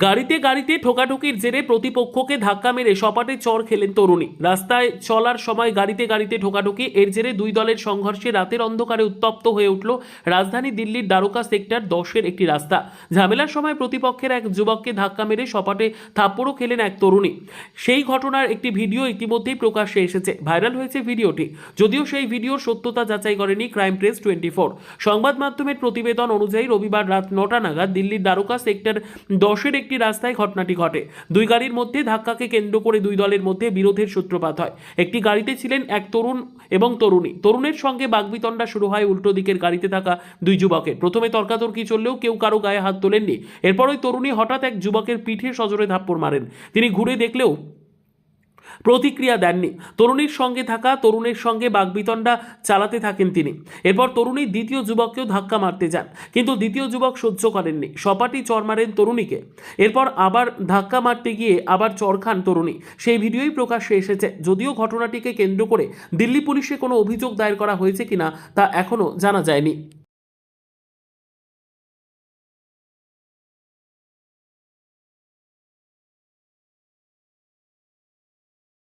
গাড়িতে গাড়িতে ঠোকাঠুকির জেরে প্রতিপক্ষকে ধাক্কা মেরে সপাটে চড় খেলেন তরুণী। রাস্তায় চলার সময় গাড়িতে গাড়িতে ঠোকাঠুকি, এর জেরে দুই দলের সংঘর্ষে রাতের অন্ধকারে উত্তপ্ত হয়ে উঠল রাজধানী দিল্লির দ্বারকা সেক্টর 10-এর একটি রাস্তা। ঝামেলার সময় প্রতিপক্ষের এক যুবককে ধাক্কা মেরে সপাটে থাপ্পড়ও খেলেন এক তরুণী। সেই ঘটনার একটি ভিডিও ইতিমধ্যেই প্রকাশ্যে এসেছে, ভাইরাল হয়েছে ভিডিওটি। যদিও সেই ভিডিওর সত্যতা যাচাই করেনি ক্রাইম প্রেস 24। সংবাদ মাধ্যমের প্রতিবেদন অনুযায়ী রবিবার রাত 9টা নাগাদ দিল্লির দ্বারকা সেক্টর 10-এর একটি রাস্তায় ঘটনাটি ঘটে। দুই গাড়ির মধ্যে ধাক্কাকে কেন্দ্র করে দুই দলের মধ্যে বিরোধের সূত্রপাত হয়। একটি গাড়িতে ছিলেন এক তরুণ এবং তরুণী। তরুণের সঙ্গে বাগবিতণ্ডা শুরু হয় উল্টো দিকের গাড়িতে থাকা দুই যুবকের। প্রথমে তর্কাতর্কি চললেও কেউ কারো গায়ে হাত তোলেননি। এরপর ওই তরুণী হঠাৎ এক যুবকের পিঠে সজোরে থাপ্পড় মারেন। তিনি ঘুরে দেখলেও প্রতিক্রিয়া দেননি। তরুণীর সঙ্গে থাকা তরুণের সঙ্গে বাগবিতণ্ডা চালাতে থাকেন তিনি। এরপর তরুণী দ্বিতীয় যুবককেও ধাক্কা মারতে যান, কিন্তু দ্বিতীয় যুবক সহ্য করেননি, সপাটি চড় মারেন তরুণীকে। এরপর আবার ধাক্কা মারতে গিয়ে আবার চড় খান তরুণী। সেই ভিডিওই প্রকাশ্যে এসেছে। যদিও ঘটনাটিকে কেন্দ্র করে দিল্লি পুলিশে কোনো অভিযোগ দায়ের করা হয়েছে কিনা তা এখনও জানা যায়নি।